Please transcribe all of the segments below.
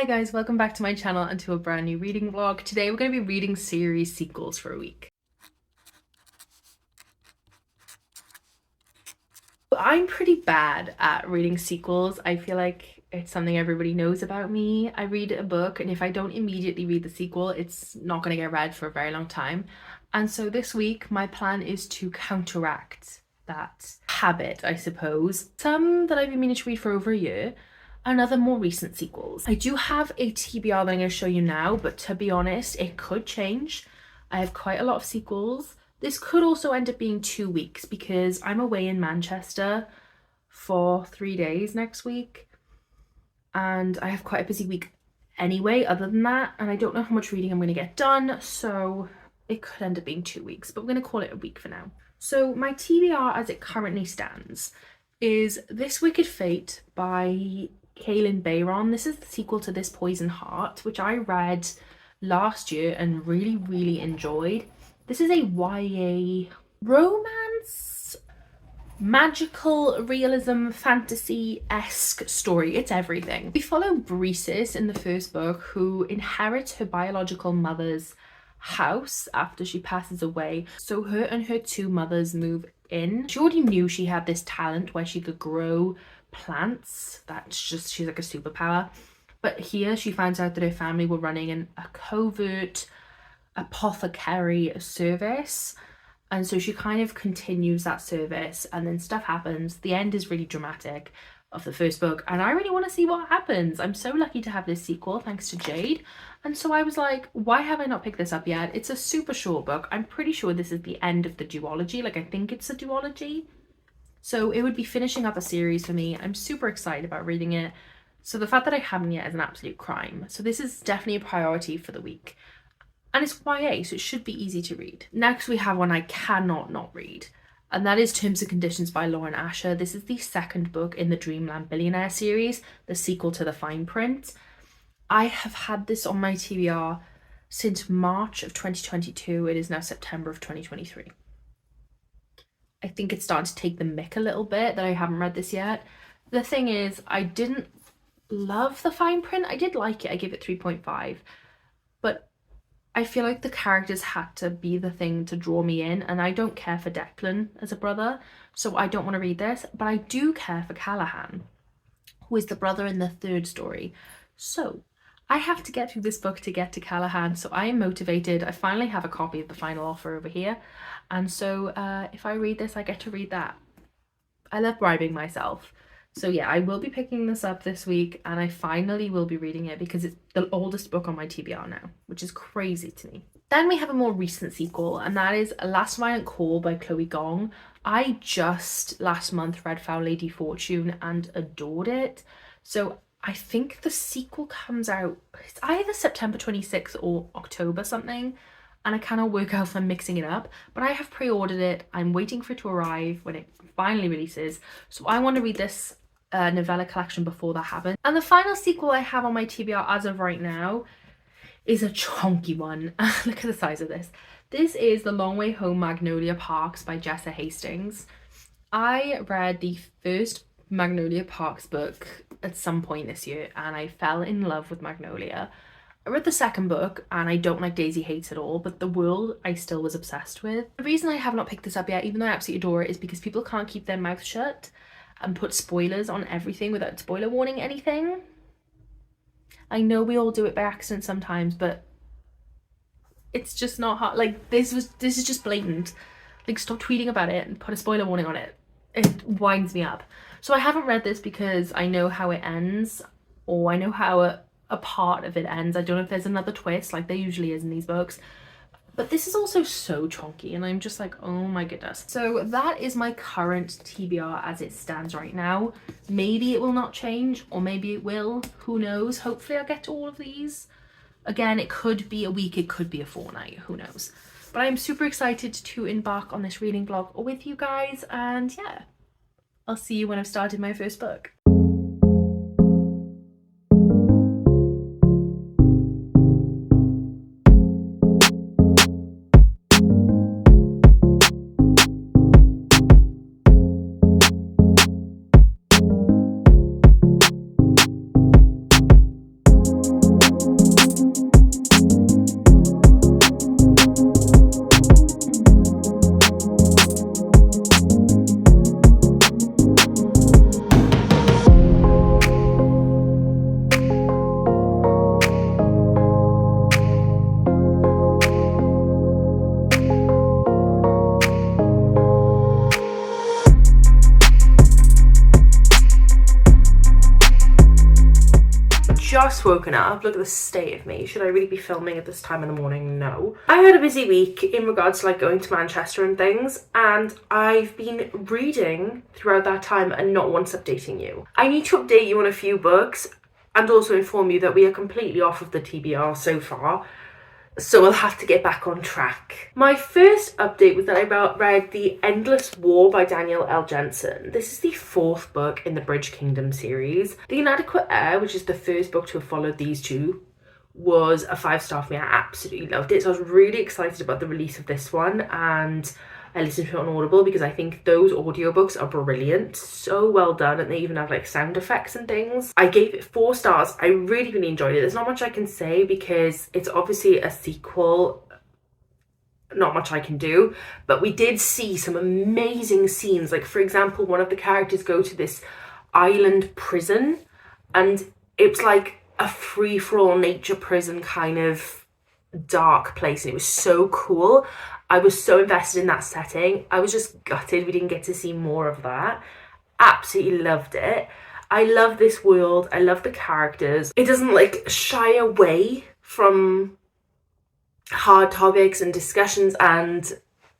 Hi guys, welcome back to my channel and to a brand new reading vlog. Today we're going to be reading series sequels for a week. I'm pretty bad at reading sequels. I feel like it's something everybody knows about me. I read a book and if I don't immediately read the sequel, it's not going to get read for a very long time. And so this week my plan is to counteract that habit, I suppose. Some that I've been meaning to read for over a year, and other more recent sequels. I do have a TBR that I'm going to show you now, but to be honest, it could change. I have quite a lot of sequels. This could also end up being 2 weeks because I'm away in Manchester for 3 days next week. And I have quite a busy week anyway, other than that. And I don't know how much reading I'm going to get done. So it could end up being 2 weeks, but we're going to call it a week for now. So my TBR as it currently stands is This Wicked Fate by Kaylin Bayron. This is the sequel to This Poison Heart, which I read last year and really enjoyed. This is a YA romance, magical realism, fantasy-esque story. It's everything. We follow Breesis in the first book, who inherits her biological mother's house after she passes away. So her and her two mothers move in. She already knew she had this talent where she could grow plants. She's like a superpower. But here she finds out that her family were running a covert apothecary service, and so she kind of continues that service, and then stuff happens. The end is really dramatic of the first book, and I really want to see what happens. I'm so lucky to have this sequel thanks to Jade, and so I was like, why have I not picked this up yet? It's a super short book. I'm pretty sure this is the end of the duology. Like, I think it's a duology, so it would be finishing up a series for me. I'm super excited about reading it, so the fact that I haven't yet is an absolute crime. So this is definitely a priority for the week. And it's YA, so it should be easy to read. Next, we have one I cannot not read, and that is Terms and Conditions by Lauren Asher. This is the second book in the Dreamland Billionaire series, the sequel to The Fine Print. I have had this on my TBR since March of 2022. It is now September of 2023. I think it's starting to take the mick a little bit that I haven't read this yet. The thing is, I didn't love The Fine Print. I did like it. I gave it 3.5. But I feel like the characters had to be the thing to draw me in, and I don't care for Declan as a brother, so I don't want to read this, but I do care for Callahan, who is the brother in the third story. So I have to get through this book to get to Callahan, so I am motivated. I finally have a copy of The Final Offer over here, and so if I read this, I get to read that. I love bribing myself. So yeah, I will be picking this up this week, and I finally will be reading it because it's the oldest book on my TBR now, which is crazy to me. Then we have a more recent sequel, and that is Last Violent Call by Chloe Gong. I just last month read Foul Lady Fortune and adored it. So I think the sequel comes out, it's either September 26th or October something, and I cannot work out if I'm mixing it up, but I have pre-ordered it. I'm waiting for it to arrive when it finally releases. So I want to read this novella collection before that happens. And the final sequel I have on my TBR as of right now is a chunky one. Look at the size of this. This is The Long Way Home Magnolia Parks by Jessa Hastings. I read the first Magnolia Parks book at some point this year, and I fell in love with Magnolia. I read the second book, and I don't like Daisy Hates at all, but The World I still was obsessed with. The reason I have not picked this up yet, even though I absolutely adore it, is because people can't keep their mouth shut and put spoilers on everything without spoiler warning anything. I know we all do it by accident sometimes, but it's just not hard. Like, this is just blatant. Like, stop tweeting about it and put a spoiler warning on it. It winds me up. So I haven't read this because I know how it ends, or I know how a part of it ends. I don't know if there's another twist like there usually is in these books. But this is also so chunky, and I'm just like, oh my goodness. So that is my current TBR as it stands right now. Maybe it will not change, or maybe it will. Who knows? Hopefully I'll get to all of these. Again, it could be a week, it could be a fortnight, who knows. But I'm super excited to embark on this reading vlog with you guys, and yeah, I'll see you when I've started my first book. just woken up. Look at the state of me. Should I really be filming at this time in the morning? No. I had a busy week in regards to like going to Manchester and things, and I've been reading throughout that time and not once updating you. I need to update you on a few books and also inform you that we are completely off of the TBR so far. So I'll have to get back on track. My first update was that I read The Endless War by Daniel L. Jensen. This is the 4th book in the Bridge Kingdom series. The Inadequate Heir, which is the first book to have followed these two, was a 5-star for me. I absolutely loved it. So I was really excited about the release of this one, and I listened to it on Audible because I think those audiobooks are brilliant. So well done, and they even have like sound effects and things. I gave it 4 stars. I really enjoyed it. There's not much I can say because it's obviously a sequel. Not much I can do, but we did see some amazing scenes. Like, for example, one of the characters go to this island prison, and it's like a free-for-all nature prison kind of dark place, and it was so cool. I was so invested in that setting. I was just gutted we didn't get to see more of that. Absolutely loved it. I love this world. I love the characters. It doesn't like shy away from hard topics and discussions and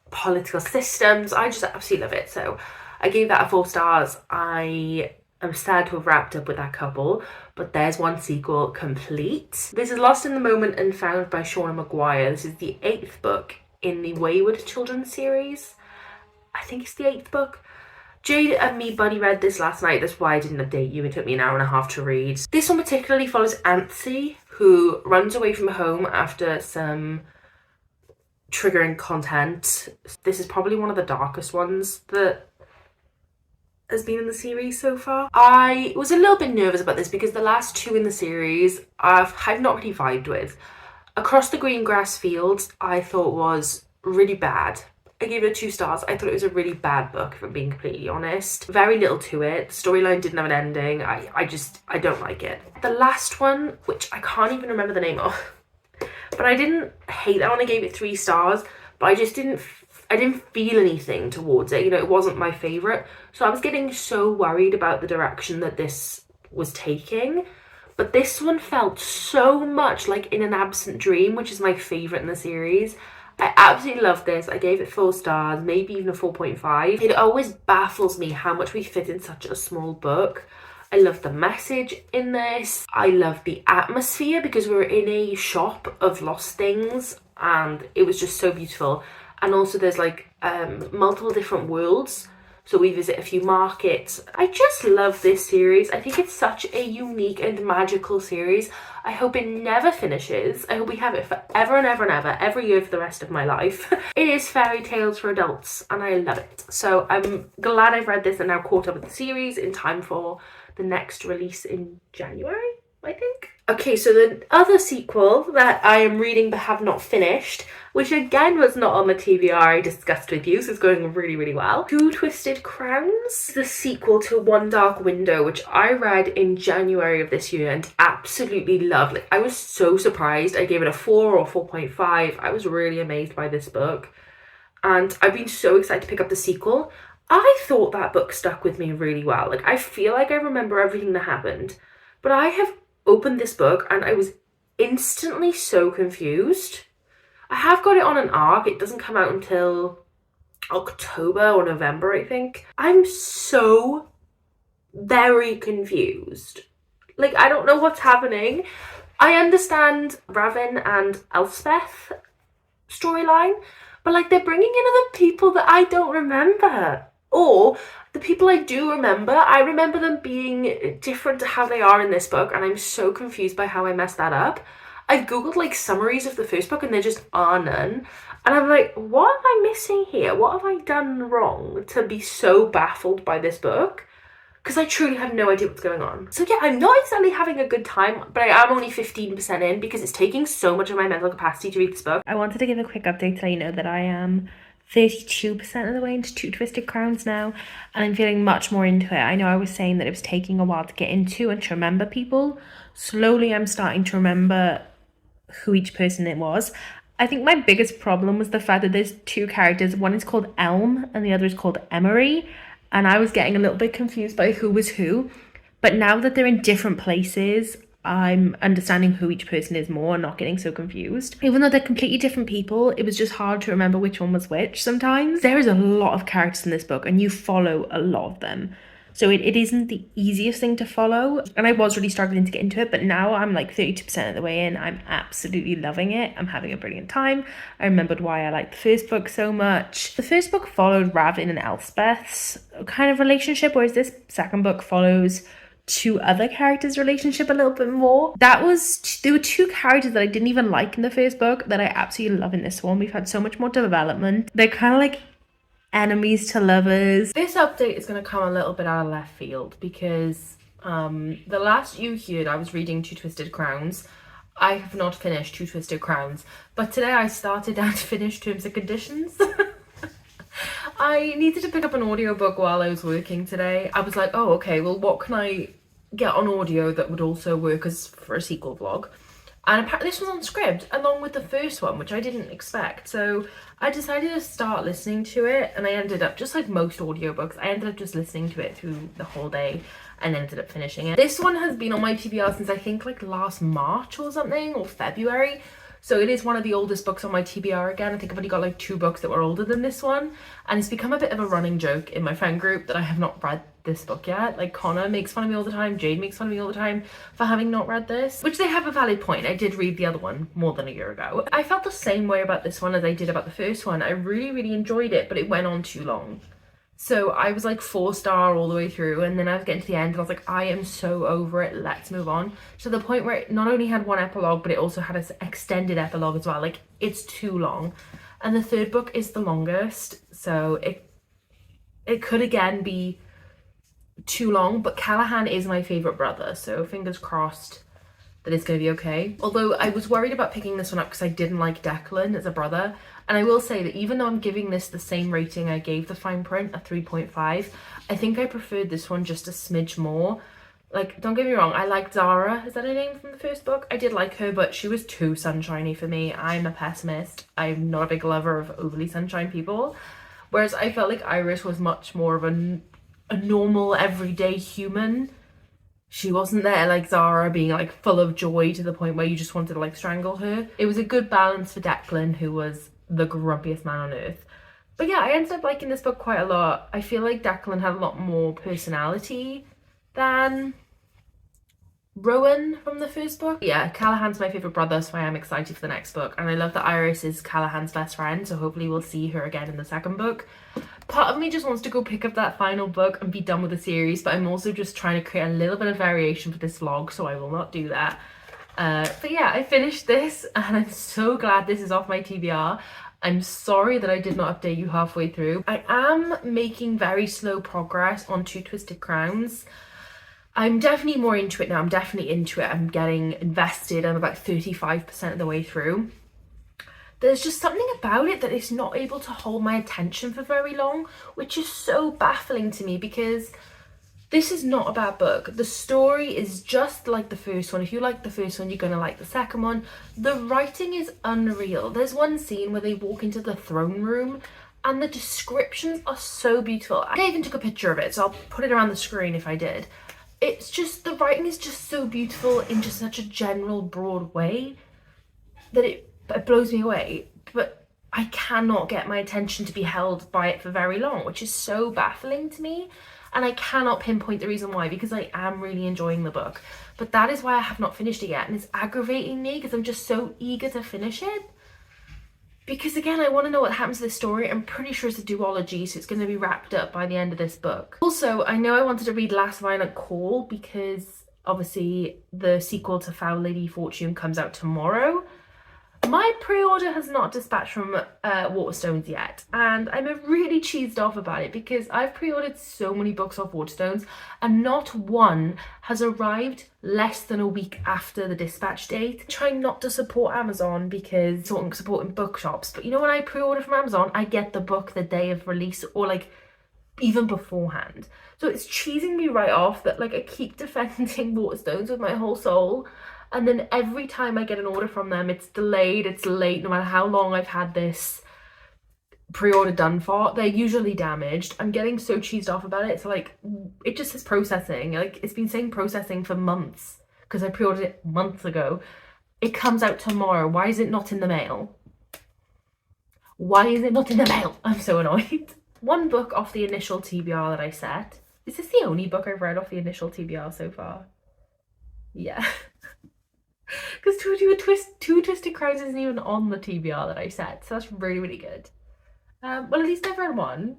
political systems. I just absolutely love it. So I gave that a 4 stars. I am sad to have wrapped up with that couple, but there's one sequel complete. This is Lost in the Moment and Found by Shauna Maguire. This is the 8th book in the Wayward Children series. I think it's the 8th book. Jade and me buddy read this last night. That's why I didn't update you. It took me an hour and a half to read. This one particularly follows Anthe, who runs away from home after some triggering content. This is probably one of the darkest ones that has been in the series so far. I was a little bit nervous about this because the last 2 in the series I've not really vibed with. Across the Green Grass Fields I thought was really bad. I gave it 2 stars. I thought it was a really bad book, if I'm being completely honest. Very little to it. The storyline didn't have an ending. I don't like it. The last one, which I can't even remember the name of, but I didn't hate that one. I gave it 3 stars, but I didn't feel anything towards it. You know, it wasn't my favourite. So I was getting so worried about the direction that this was taking. But this one felt so much like In an Absent Dream, which is my favourite in the series. I absolutely love this. I gave it 4 stars, maybe even a 4.5. It always baffles me how much we fit in such a small book. I love the message in this. I love the atmosphere because we were in a shop of lost things and it was just so beautiful. And also there's like multiple different worlds. So we visit a few markets. I just love this series. I think it's such a unique and magical series. I hope it never finishes. I hope we have it forever and ever and ever, every year for the rest of my life. It is fairy tales for adults and I love it. So I'm glad I've read this and now caught up with the series in time for the next release in January, I think. Okay, so the other sequel that I am reading but have not finished, which again was not on the TBR I discussed with you, so it's going really well. Two Twisted Crowns, the sequel to One Dark Window, which I read in January of this year and absolutely loved. Like, I was so surprised. I gave it a 4 or 4.5. I was really amazed by this book. And I've been so excited to pick up the sequel. I thought that book stuck with me really well. Like, I feel like I remember everything that happened, but I have opened this book and I was instantly so confused. I have got it on an arc. It doesn't come out until October or November, I think. I'm so very confused. Like, I don't know what's happening. I understand Raven and Elspeth storyline, but like they're bringing in other people that I don't remember. Or the people I do remember, I remember them being different to how they are in this book, and I'm so confused by how I messed that up. I've googled like summaries of the first book and there just are none. And I'm like, what am I missing here? What have I done wrong to be so baffled by this book? Because I truly have no idea what's going on. So yeah, I'm not exactly having a good time, but I am only 15% in because it's taking so much of my mental capacity to read this book. I wanted to give a quick update to let you know that I am 32% of the way into Two Twisted Crowns now, and I'm feeling much more into it. I know I was saying that it was taking a while to get into and to remember people. Slowly I'm starting to remember who each person it was. I think my biggest problem was the fact that there's 2 characters. One is called Elm and the other is called Emery, and I was getting a little bit confused by who was who. But now that they're in different places, I'm understanding who each person is more and not getting so confused. Even though they're completely different people, it was just hard to remember which one was which sometimes. There is a lot of characters in this book and you follow a lot of them. So it isn't the easiest thing to follow. And I was really struggling to get into it, but now I'm like 32% of the way in. I'm absolutely loving it. I'm having a brilliant time. I remembered why I liked the first book so much. The first book followed Ravin and Elspeth's kind of relationship, whereas this second book follows two other characters' relationship a little bit more. There were two characters that I didn't even like in the first book that I absolutely love in this one. We've had so much more development. They're kind of like enemies to lovers. This update is going to come a little bit out of left field because the last you heard I was reading Two Twisted Crowns. I have not finished Two Twisted Crowns, but today I started down to finish Terms and Conditions. I needed to pick up an audiobook while I was working today. I was like, oh, okay, well, what can I get on audio that would also work as for a sequel vlog? And apparently this was on script along with the first one, which I didn't expect. So I decided to start listening to it, and I ended up, just like most audiobooks, I ended up just listening to it through the whole day and ended up finishing it. This one has been on my TBR since I think like last March or something, or February. So it is one of the oldest books on my TBR again. I think I've only got like 2 books that were older than this one. And it's become a bit of a running joke in my friend group that I have not read this book yet. Like Connor makes fun of me all the time. Jade makes fun of me all the time for having not read this, which they have a valid point. I did read the other one more than a year ago. I felt the same way about this one as I did about the first one. I really, really enjoyed it, but it went on too long. So I was like 4-star all the way through, and then I was getting to the end and I was like, I am so over it, let's move on. To the point where it not only had one epilogue, but it also had an extended epilogue as well. Like, it's too long. And the third book is the longest, so it could again be too long, but Callahan is my favourite brother, so fingers crossed that it's going to be okay. Although I was worried about picking this one up because I didn't like Declan as a brother. And I will say that even though I'm giving this the same rating I gave the fine print, a 3.5, I think I preferred this one just a smidge more. Like, don't get me wrong, I liked Zara, is that her name from the first book? I did like her, but she was too sunshiny for me. I'm a pessimist. I'm not a big lover of overly sunshine people. Whereas I felt like Iris was much more of a normal, everyday human. She wasn't there like Zara being like full of joy to the point where you just wanted to like strangle her. It was a good balance for Declan, who was the grumpiest man on earth. But yeah, I ended up liking this book quite a lot. I feel like Declan had a lot more personality than Rowan from the first book. Yeah, Callahan's my favourite brother, so I am excited for the next book. And I love that Iris is Callahan's best friend, so hopefully we'll see her again in the second book. Part of me just wants to go pick up that final book and be done with the series, but I'm also just trying to create a little bit of variation for this vlog, so I will not do that. But yeah, I finished this and I'm so glad this is off my TBR. I'm sorry that I did not update you halfway through. I am making very slow progress on Two Twisted Crowns. I'm definitely more into it now. I'm definitely into it. I'm getting invested. I'm about 35% of the way through. There's just something about it that is not able to hold my attention for very long, which is so baffling to me because this is not a bad book. The story is just like the first one. If you like the first one, you're going to like the second one. The writing is unreal. There's one scene where they walk into the throne room and the descriptions are so beautiful. I even took a picture of it, so I'll put it around the screen if I did. It's just, the writing is just so beautiful in just such a general, broad way that it blows me away. But I cannot get my attention to be held by it for very long, which is so baffling to me. And I cannot pinpoint the reason why, because I am really enjoying the book. But that is why I have not finished it yet, and it's aggravating me because I'm just so eager to finish it. Because again, I want to know what happens to this story. I'm pretty sure it's a duology, so it's going to be wrapped up by the end of this book. Also, I know I wanted to read Last Violent Call because obviously the sequel to Foul Lady Fortune comes out tomorrow. My pre-order has not dispatched from Waterstones yet, and I'm really cheesed off about it because I've pre-ordered so many books off Waterstones and not one has arrived less than a week after the dispatch date. Trying not to support Amazon because I'm supporting bookshops, but you know, when I pre-order from Amazon, I get the book the day of release or like even beforehand. So it's cheesing me right off that like I keep defending Waterstones with my whole soul. And then every time I get an order from them, it's delayed, it's late, no matter how long I've had this pre-order done for. They're usually damaged. I'm getting so cheesed off about it. So like, it just says processing. Like, it's been saying processing for months. because I pre-ordered it months ago. It comes out tomorrow. Why is it not in the mail? Why is it not in the mail? I'm so annoyed. One book off the initial TBR that I set. Is this the only book I've read off the initial TBR so far? Yeah. Because Two Twisted Crowns isn't even on the TBR that I set, so that's really, really good. Well, at least I've read one.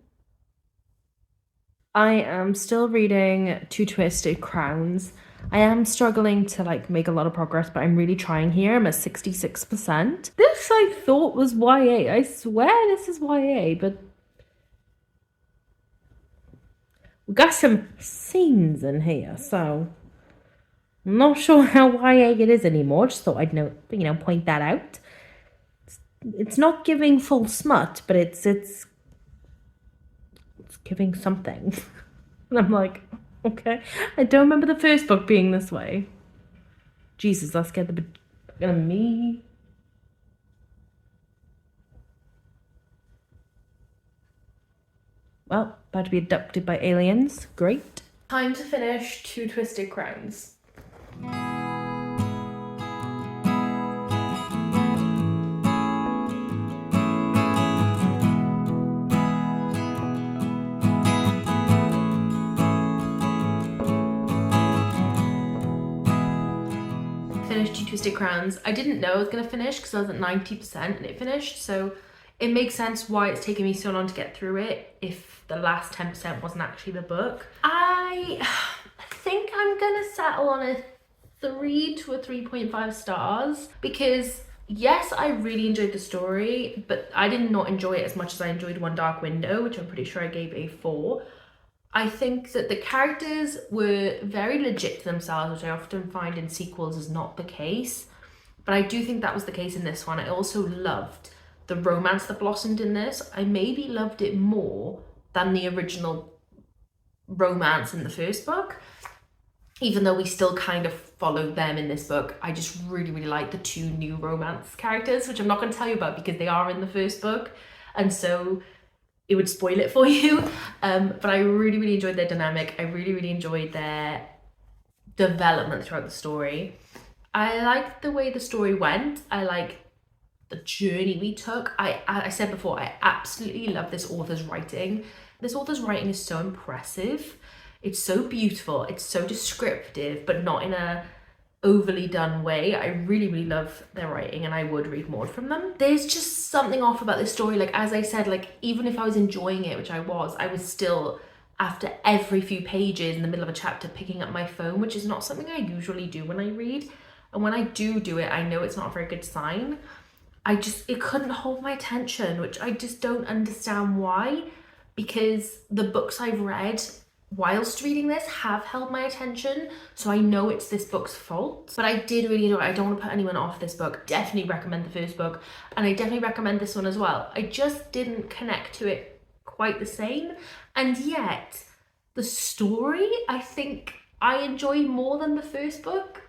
I am still reading Two Twisted Crowns. I am struggling to like make a lot of progress, but I'm really trying here. I'm at 66%. This I thought was YA. I swear this is YA, but we got some scenes in here, so I'm not sure how YA it is anymore. Just thought I'd point that out. It's not giving full smut, but it's giving something. And I'm like, okay. I don't remember the first book being this way. Jesus, that scared the out of me. Well, about to be abducted by aliens. Great. Time to finish Two Twisted Crowns. Finished Two Twisted Crowns. I didn't know I was gonna finish because I was at 90% and it finished, so it makes sense why it's taken me so long to get through it if the last 10% wasn't actually the book. I think I'm gonna settle on a 3 to a 3.5 stars because yes, I really enjoyed the story, but I did not enjoy it as much as I enjoyed One Dark Window, which I'm pretty sure I gave a 4. I think that the characters were very legit to themselves, which I often find in sequels is not the case. But I do think that was the case in this one. I also loved the romance that blossomed in this. I maybe loved it more than the original romance in the first book. Even though we still kind of followed them in this book, I just really, really like the two new romance characters, which I'm not going to tell you about because they are in the first book. And so it would spoil it for you. But I really, really enjoyed their dynamic. I really, really enjoyed their development throughout the story. I liked the way the story went. I like the journey we took. I said before, I absolutely love this author's writing. This author's writing is so impressive. It's so beautiful. It's so descriptive, but not in a overly done way. I really, really love their writing and I would read more from them. There's just something off about this story. Like, as I said, like, even if I was enjoying it, which I was still, after every few pages in the middle of a chapter, picking up my phone, which is not something I usually do when I read. And when I do it, I know it's not a very good sign. It couldn't hold my attention, which I just don't understand why, because the books I've read whilst reading this have held my attention, so I know it's this book's fault. But I did really enjoy it. I don't want to put anyone off this book. Definitely recommend the first book, and I definitely recommend this one as well. I just didn't connect to it quite the same, and yet the story I think I enjoyed more than the first book,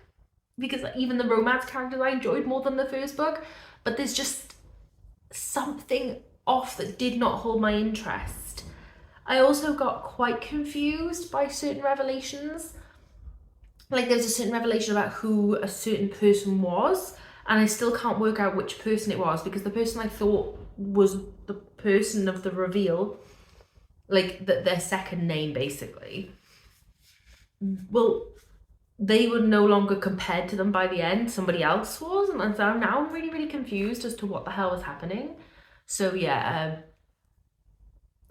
because even the romance characters I enjoyed more than the first book, but there's just something off that did not hold my interest. I also got quite confused by certain revelations. Like, there's a certain revelation about who a certain person was, and I still can't work out which person it was, because the person I thought was the person of the reveal, like their second name basically, well, they were no longer compared to them by the end. Somebody else was, and so now I'm really, really confused as to what the hell was happening. So yeah,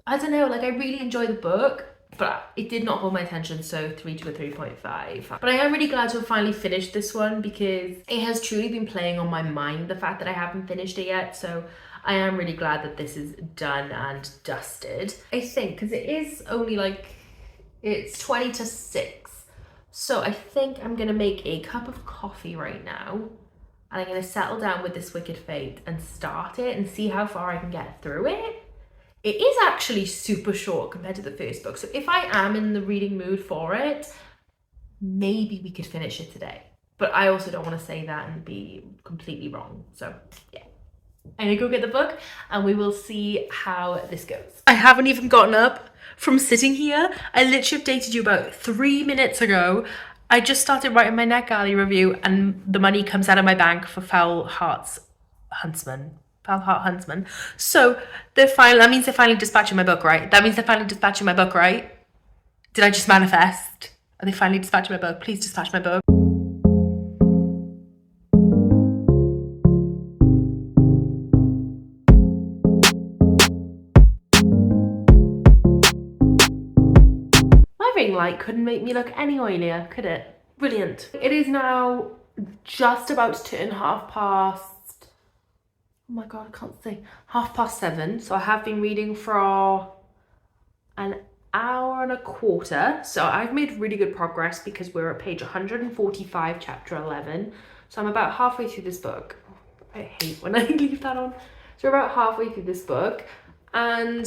I don't know, like, I really enjoyed the book, but it did not hold my attention, so 3 to a 3.5. But I am really glad to have finally finished this one, because it has truly been playing on my mind, the fact that I haven't finished it yet, so I am really glad that this is done and dusted. I think, because it is only like, it's 20 to 6. So I think I'm gonna make a cup of coffee right now, and I'm gonna settle down with this Wicked Fate and start it and see how far I can get through it. It is actually super short compared to the first book, so if I am in the reading mood for it, maybe we could finish it today. But I also don't want to say that and be completely wrong, so yeah. I'm gonna go get the book and we will see how this goes. I haven't even gotten up from sitting here. I literally updated you about 3 minutes ago I just started writing my NetGalley review, and the money comes out of my bank for Foul Hearts Huntsman. Foul Heart Huntsman. So that means they're finally dispatching my book, right? That means they're finally dispatching my book, right? Did I just manifest? Are they finally dispatching my book? Please dispatch my book. My ring light couldn't make me look any oilier, could it? Brilliant. It is now just about to turn oh my god, I can't say, 7:30. So I have been reading for an hour and a quarter. So I've made really good progress because we're at page 145, chapter 11. So I'm about halfway through this book. I hate when I leave that on. So we're about halfway through this book, and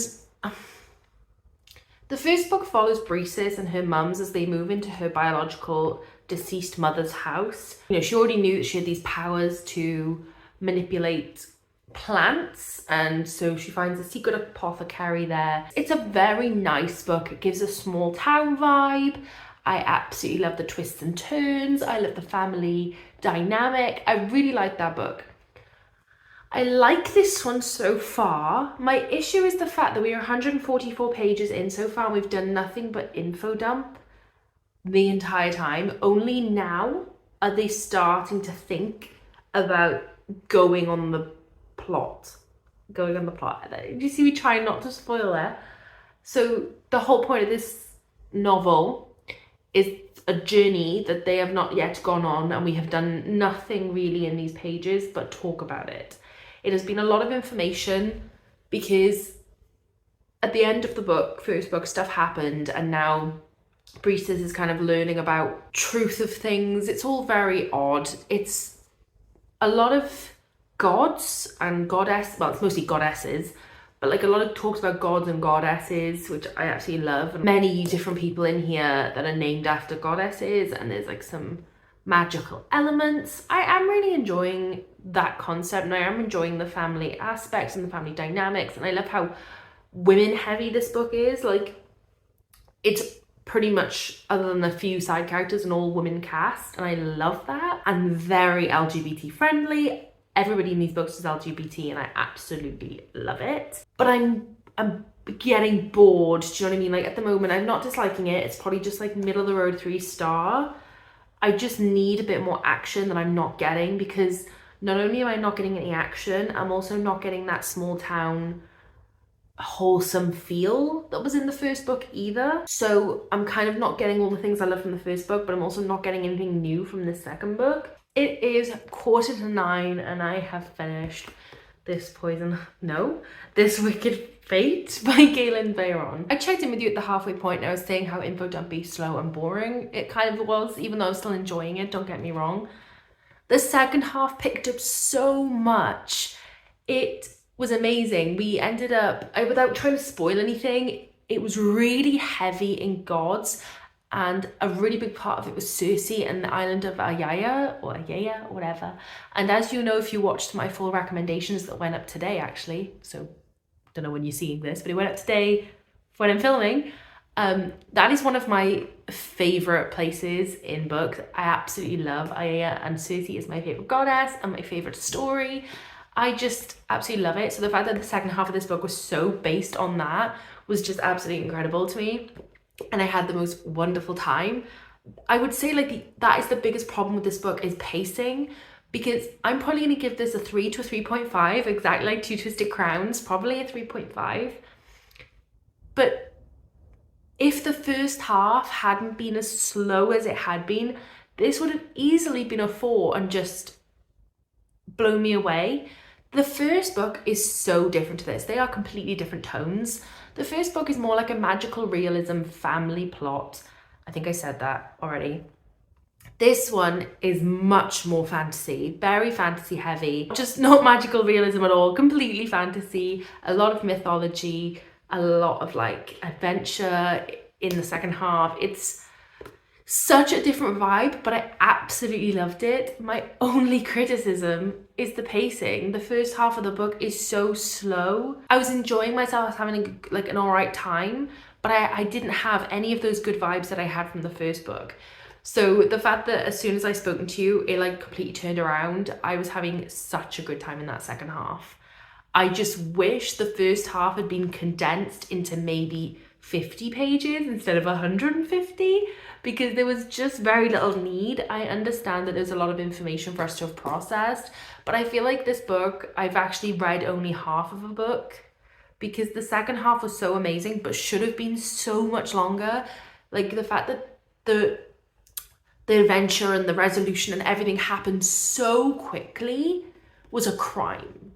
the first book follows Breesis and her mums as they move into her biological deceased mother's house. You know, she already knew that she had these powers to manipulate plants, and so she finds a secret apothecary there. It's a very nice book. It gives a small town vibe. I absolutely love the twists and turns. I love the family dynamic. I really like that book. I like this one so far. My issue is the fact that we are 144 pages in so far and we've done nothing but info dump the entire time. Only now are they starting to think about going on the plot. Do you see me trying not to spoil there? So the whole point of this novel is a journey that they have not yet gone on, and we have done nothing really in these pages but talk about it. It has been a lot of information because at the end of the book, first book, stuff happened, and now Breesis is kind of learning about truth of things. It's all very odd. It's a lot of gods and goddess, well, it's mostly goddesses, but like a lot of talks about gods and goddesses, which I actually love. And many different people in here that are named after goddesses, and there's like some magical elements. I am really enjoying that concept, and I am enjoying the family aspects and the family dynamics, and I love how women heavy this book is. Like, it's pretty much, other than a few side characters, an all women cast, and I love that. And very LGBT friendly. Everybody in these books is LGBT, and I absolutely love it. But I'm getting bored. Do you know what I mean? Like, at the moment, I'm not disliking it. It's probably just like middle of the road 3-star. I just need a bit more action that I'm not getting, because not only am I not getting any action, I'm also not getting that small town wholesome feel that was in the first book either. So I'm kind of not getting all the things I love from the first book, but I'm also not getting anything new from the second book. It is 9:15 and I have finished This Wicked Fate by Galen Bayron. I checked in with you at the halfway point and I was saying how info dumpy, slow and boring it kind of was, even though I was still enjoying it, don't get me wrong. The second half picked up so much. It was amazing. We ended up, without trying to spoil anything, it was really heavy in gods, and a really big part of it was Cersei and the island of Ayaya, or whatever. And as you know, if you watched my full recommendations that went up today, actually, so don't know when you're seeing this, but it went up today when I'm filming. That is one of my favorite places in books. I absolutely love Ayaya, and Cersei is my favorite goddess and my favorite story. I just absolutely love it. So the fact that the second half of this book was so based on that was just absolutely incredible to me. And I had the most wonderful time. I would say that is the biggest problem with this book, is pacing, because I'm probably going to give this a 3 to a 3.5, exactly like Two Twisted Crowns, probably a 3.5. But if the first half hadn't been as slow as it had been, this would have easily been a 4 and just blown me away. The first book is so different to this. They are completely different tones. The first book is more like a magical realism family plot. I think I said that already. This one is much more fantasy, very fantasy heavy, just not magical realism at all, completely fantasy, a lot of mythology, a lot of like adventure in the second half. It's such a different vibe, but I absolutely loved it. My only criticism is the pacing. The first half of the book is so slow. I was enjoying myself, I was having an all right time, but I didn't have any of those good vibes that I had from the first book. So the fact that as soon as I spoken to you, it like completely turned around. I was having such a good time in that second half. I just wish the first half had been condensed into maybe 50 pages instead of 150, because there was just very little need. I understand that there's a lot of information for us to have processed, but I feel like this book, I've actually read only half of a book, because the second half was so amazing but should have been so much longer. Like the fact that the adventure and the resolution and everything happened so quickly was a crime.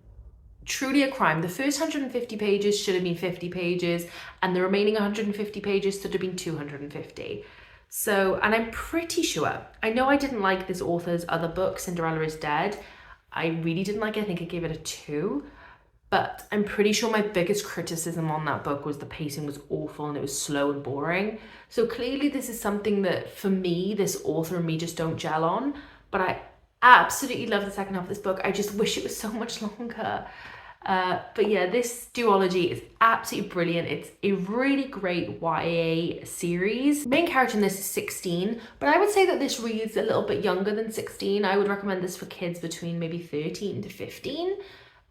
Truly a crime. The first 150 pages should have been 50 pages, and the remaining 150 pages should have been 250. So, and I'm pretty sure, I know I didn't like this author's other book, Cinderella is Dead. I really didn't like it. I think I gave it a 2. But I'm pretty sure my biggest criticism on that book was the pacing was awful and it was slow and boring. So clearly this is something that, for me, this author and me just don't gel on. But I absolutely love the second half of this book. I just wish it was so much longer. But yeah, this duology is absolutely brilliant. It's a really great YA series. Main character in this is 16, but I would say that this reads a little bit younger than 16. I would recommend this for kids between maybe 13 to 15.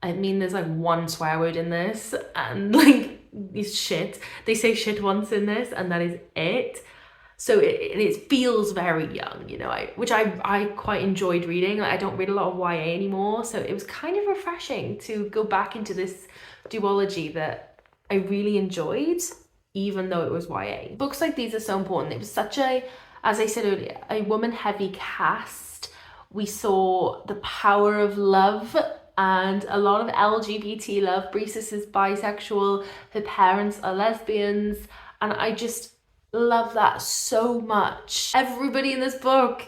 I mean, there's like one swear word in this, and like it's shit. They say shit once in this, and that is it. So it feels very young, you know, which I quite enjoyed reading. Like, I don't read a lot of YA anymore, so it was kind of refreshing to go back into this duology that I really enjoyed, even though it was YA. Books like these are so important. It was such a, as I said earlier, a woman-heavy cast. We saw the power of love and a lot of LGBT love. Breesis is bisexual, her parents are lesbians, and I just love that so much. Everybody in this book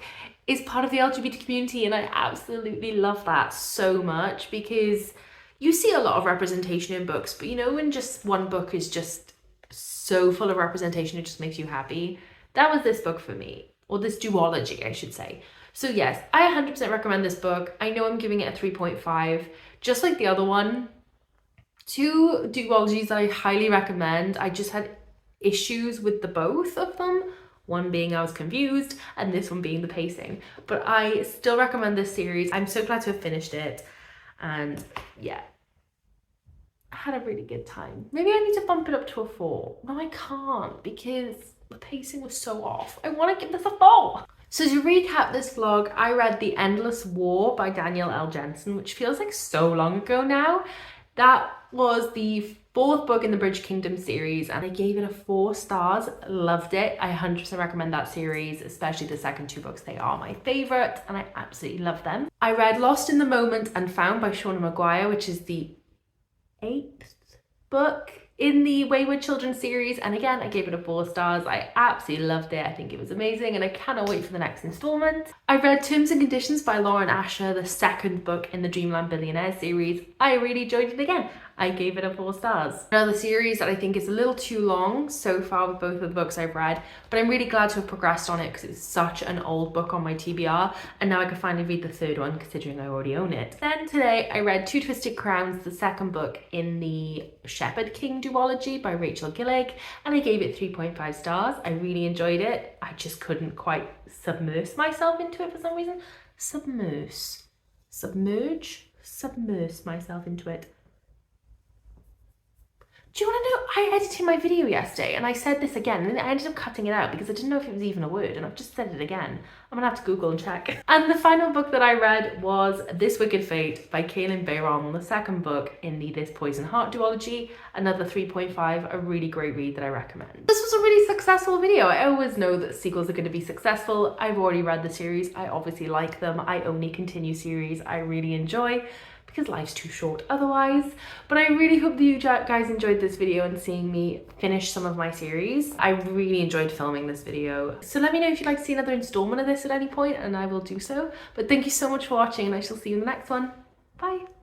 is part of the LGBT community, and I absolutely love that so much, because you see a lot of representation in books, but you know, when just one book is just so full of representation, it just makes you happy. That was this book for me, or this duology, I should say. So yes, I 100% recommend this book. I know I'm giving it a 3.5, just like the other one. 2 duologies that I highly recommend. I just had issues with the both of them. One being I was confused, and this one being the pacing. But I still recommend this series. I'm so glad to have finished it. And yeah, I had a really good time. Maybe I need to bump it up to a 4. No, I can't, because the pacing was so off. I want to give this a 4. So to recap this vlog, I read The Endless War by Danielle L. Jensen, which feels like so long ago now. That was the 4th book in the Bridge Kingdom series, and I gave it a 4 stars. Loved it. I 100% recommend that series, especially the second 2 books. They are my favorite, and I absolutely love them. I read Lost in the Moment and Found by Shauna Maguire, which is the 8th book in the Wayward Children series, and again I gave it a 4 stars. I absolutely loved it. I think it was amazing, and I cannot wait for the next installment. I read Terms and Conditions by Lauren Asher, the 2nd book in the Dreamland Billionaire series. I really enjoyed it again. I gave it a 4 stars. Another series that I think is a little too long so far with both of the books I've read, but I'm really glad to have progressed on it because it's such an old book on my TBR, and now I can finally read the 3rd one considering I already own it. Then today I read Two Twisted Crowns, the 2nd book in the Shepherd King duology by Rachel Gillig, and I gave it 3.5 stars. I really enjoyed it. I just couldn't quite submerse myself into it for some reason. Submerse myself into it. Do you want to know, I edited my video yesterday and I said this again, and I ended up cutting it out because I didn't know if it was even a word, and I've just said it again. I'm gonna have to Google and check. And the final book that I read was This Wicked Fate by Kaylin Bayron, the 2nd book in the This Poison Heart duology. Another 3.5, a really great read that I recommend. This was a really successful video. I always know that sequels are going to be successful. I've already read the series. I obviously like them. I only continue series I really enjoy, because life's too short otherwise. But I really hope that you guys enjoyed this video and seeing me finish some of my series. I really enjoyed filming this video. So let me know if you'd like to see another installment of this at any point, and I will do so. But thank you so much for watching, and I shall see you in the next one. Bye.